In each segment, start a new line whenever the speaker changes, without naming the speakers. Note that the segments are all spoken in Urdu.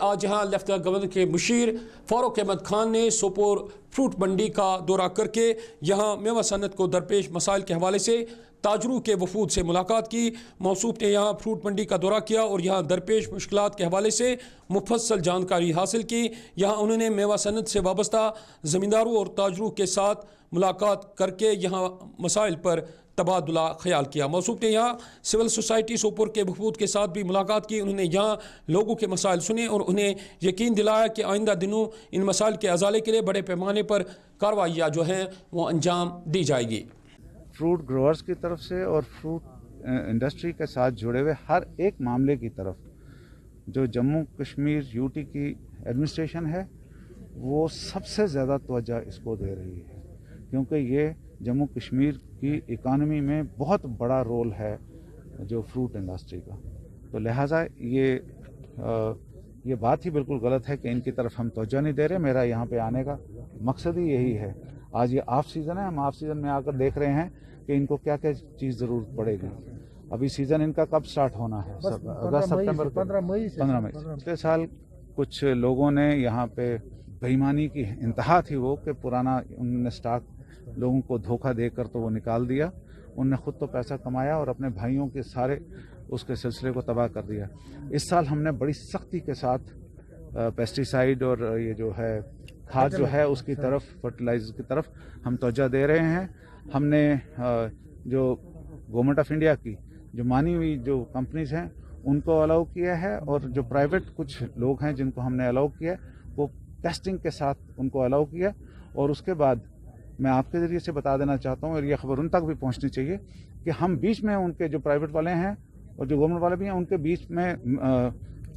آج یہاں لیفٹیننٹ گورنر کے مشیر فاروق احمد خان نے سوپور فروٹ منڈی کا دورہ کر کے یہاں میوہ صنعت کو درپیش مسائل کے حوالے سے تاجروں کے وفود سے ملاقات کی۔ موصوف نے یہاں فروٹ منڈی کا دورہ کیا اور یہاں درپیش مشکلات کے حوالے سے مفصل جانکاری حاصل کی۔ یہاں انہوں نے میوہ صنعت سے وابستہ زمینداروں اور تاجروں کے ساتھ ملاقات کر کے یہاں مسائل پر تبادلہ خیال کیا۔ موصوف نے یہاں سول سوسائٹی سوپور کے وفود کے ساتھ بھی ملاقات کی۔ انہوں نے یہاں لوگوں کے مسائل سنے اور انہیں یقین دلایا کہ آئندہ دنوں ان مسائل کے ازالے کے لیے بڑے پیمانے پر کارروائیاں جو ہیں وہ انجام دی جائے گی۔
فروٹ گروورز کی طرف سے اور فروٹ انڈسٹری کے ساتھ جڑے ہوئے ہر ایک معاملے کی طرف جو جموں کشمیر یوٹی کی ایڈمنسٹریشن ہے وہ سب سے زیادہ توجہ اس کو دے رہی ہے، کیونکہ یہ جموں کشمیر کی اکانومی میں بہت بڑا رول ہے جو فروٹ انڈسٹری کا، تو لہٰذا یہ بات ہی بالکل غلط ہے کہ ان کی طرف ہم توجہ نہیں دے رہے۔ میرا یہاں پہ آنے کا مقصد ہی یہی ہے۔ آج یہ آف سیزن ہے، ہم آف سیزن میں آ کر دیکھ رہے ہیں کہ ان کو کیا کیا چیز ضرورت پڑے گی۔ ابھی سیزن ان کا کب سٹارٹ ہونا ہے؟ اگست سپتمبر 15 مئی۔ پچھلے سال کچھ لوگوں نے یہاں پہ بےایمانی کی انتہا تھی وہ کہ پرانا انہوں نے سٹاک لوگوں کو دھوکہ دے کر تو وہ نکال دیا، انہوں نے خود تو پیسہ کمایا اور اپنے بھائیوں کے سارے اس کے سلسلے کو تباہ کر دیا۔ اس سال ہم نے بڑی سختی کے ساتھ پیسٹیسائیڈ اور یہ جو ہے کھاد جو ہے اس کی طرف، فرٹیلائزر کی طرف ہم توجہ دے رہے ہیں۔ ہم نے جو گورنمنٹ آف انڈیا کی جو مانی ہوئی جو کمپنیز ہیں ان کو الاؤ کیا ہے، اور جو پرائیویٹ کچھ لوگ ہیں جن کو ہم نے الاؤ کیا وہ ٹیسٹنگ کے ساتھ ان کو الاؤ کیا، اور اس کے بعد میں آپ کے ذریعے سے بتا دینا چاہتا ہوں اور یہ خبر ان تک بھی پہنچنی چاہیے کہ ہم بیچ میں ان کے جو پرائیویٹ والے ہیں اور جو گورنمنٹ والے بھی ہیں ان کے بیچ میں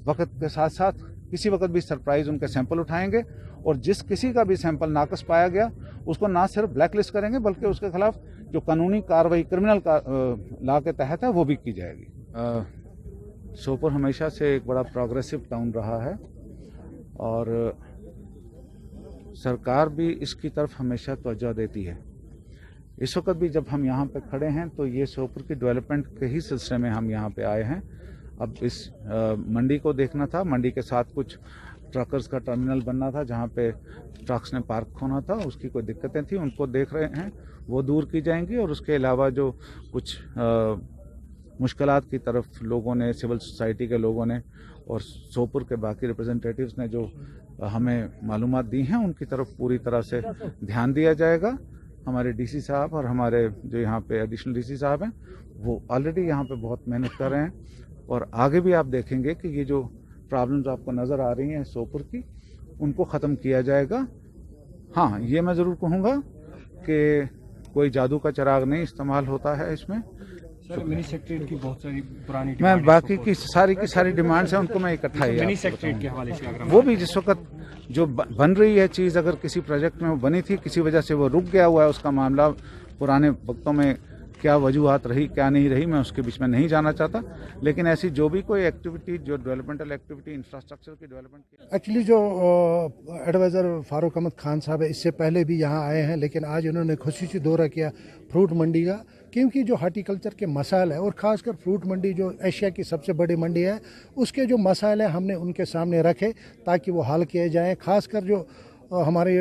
وقت کے ساتھ ساتھ کسی وقت بھی سرپرائز ان کے سیمپل اٹھائیں گے، اور جس کسی کا بھی سیمپل ناقص پایا گیا اس کو نہ صرف بلیک لسٹ کریں گے بلکہ اس کے خلاف جو قانونی کارروائی کرمنل لا کے تحت ہے وہ بھی کی جائے گی۔ سوپور ہمیشہ سے ایک بڑا پروگریسو ٹاؤن رہا ہے اور سرکار بھی اس کی طرف ہمیشہ توجہ دیتی ہے۔ اس وقت بھی جب ہم یہاں پہ کھڑے ہیں تو یہ سوپور کی ڈیولپمنٹ کے ہی سلسلے میں ہم یہاں پہ آئے ہیں۔ اب اس منڈی کو دیکھنا تھا، منڈی کے ساتھ کچھ ٹرکرز کا ٹرمینل بننا تھا جہاں پہ ٹرکس نے پارک ہونا تھا، اس کی کوئی دقتیں تھیں ان کو دیکھ رہے ہیں، وہ دور کی جائیں گی، اور اس کے علاوہ جو کچھ مشکلات کی طرف لوگوں نے، سول سوسائٹی کے لوگوں نے اور سوپور کے باقی ریپرزنٹیٹیوز نے جو ہمیں معلومات دی ہیں ان کی طرف پوری طرح سے دھیان دیا جائے گا۔ ہمارے ڈی سی صاحب اور ہمارے جو یہاں پہ ایڈیشنل ڈی سی صاحب ہیں وہ آلریڈی یہاں پہ بہت محنت کر رہے ہیں، اور آگے بھی آپ دیکھیں گے کہ یہ جو پرابلمز آپ کو نظر آ رہی ہیں سوپور کی ان کو ختم کیا جائے گا۔ ہاں یہ میں ضرور کہوں گا کہ کوئی جادو کا چراغ نہیں استعمال ہوتا ہے اس میں۔
منی سیکریٹریٹ کی بہت ساری پرانی
میں باقی کی ساری ڈیمانڈس ہیں ان کو میں اکٹھا ہی
منی سیکریٹریٹ کے حوالے سے
وہ بھی جس وقت جو بن رہی ہے چیز، اگر کسی پروجیکٹ میں وہ بنی تھی کسی وجہ سے وہ رک گیا ہوا ہے، اس کا معاملہ پرانے وقتوں میں کیا وجوہات رہی کیا نہیں رہی میں اس کے بیچ میں نہیں جانا چاہتا، لیکن ایسی جو بھی کوئی ایکٹیویٹی جو ڈیولپمنٹل ایکٹیویٹی انفراسٹرکچر کی ڈیولپمنٹ کی
ایکچولی جو ایڈوائزر فاروق احمد خان صاحب ہے اس سے پہلے بھی یہاں آئے ہیں، لیکن آج انہوں نے خصوصی دورہ کیا فروٹ منڈی کا، کیونکہ جو ہارٹیکلچر کے مسائل ہیں اور خاص کر فروٹ منڈی جو ایشیا کی سب سے بڑی منڈی ہے اس کے جو مسائل ہیں ہم نے ان کے سامنے رکھے تاکہ وہ حل کیے جائیں۔ خاص کر جو ہمارے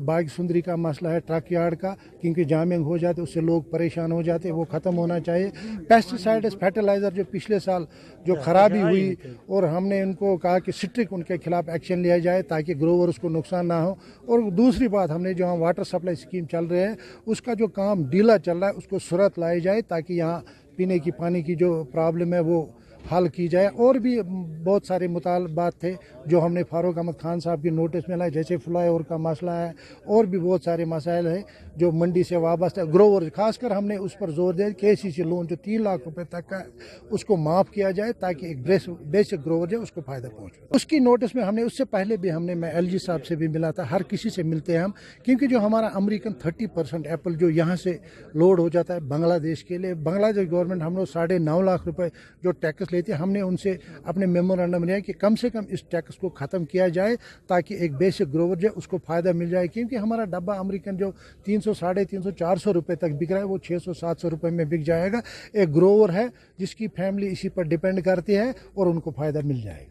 باغ سندری کا مسئلہ ہے ٹرک یارڈ کا، کیونکہ جامنگ ہو جاتے اس سے لوگ پریشان ہو جاتے، وہ ختم ہونا چاہیے۔ پیسٹیسائڈز فرٹیلائزر جو پچھلے سال جو خرابی ہوئی اور ہم نے ان کو کہا کہ سٹرک ان کے خلاف ایکشن لیا جائے تاکہ گروورز کو نقصان نہ ہو، اور دوسری بات ہم نے جو ہاں واٹر سپلائی اسکیم چل رہے ہیں اس کا جو کام ڈھیلا چل رہا ہے اس کو سرعت لائی جائے تاکہ یہاں پینے کی پانی کی جو پرابلم ہے وہ حل کی جائے۔ اور بھی بہت سارے مطالبات تھے جو ہم نے فاروق احمد خان صاحب کی نوٹس میں لائے، جیسے فلائی اوور کا مسئلہ ہے، اور بھی بہت سارے مسائل ہیں جو منڈی سے وابستہ گروور، خاص کر ہم نے اس پر زور دیا کہ KCC لون جو 3 لاکھ روپے تک کا ہے اس کو معاف کیا جائے تاکہ ایک بیسک گروور جو اس کو فائدہ پہنچے۔ اس کی نوٹس میں ہم نے اس سے پہلے بھی میں LG صاحب سے بھی ملا تھا، ہر کسی سے ملتے ہیں ہم، کیونکہ جو ہمارا امریکن 30% ایپل جو یہاں سے لوڈ ہو جاتا ہے بنگلہ دیش کے لیے، بنگلہ دیش گورنمنٹ ہم لوگ 9.5 لاکھ روپے جو ٹیکس لیتے ہیں، ہم نے ان سے اپنے میمورنڈم لیا کہ کم سے کم اس ٹیکس کو ختم کیا جائے تاکہ ایک بیسک گروور جو اس کو فائدہ مل جائے، کیونکہ ہمارا ڈبہ امریکن جو 300 350 400 روپے تک بک رہا ہے وہ 600 700 روپے میں بک جائے گا۔ ایک گروور ہے جس کی فیملی اسی پر ڈیپینڈ کرتی ہے اور ان کو فائدہ مل جائے گا۔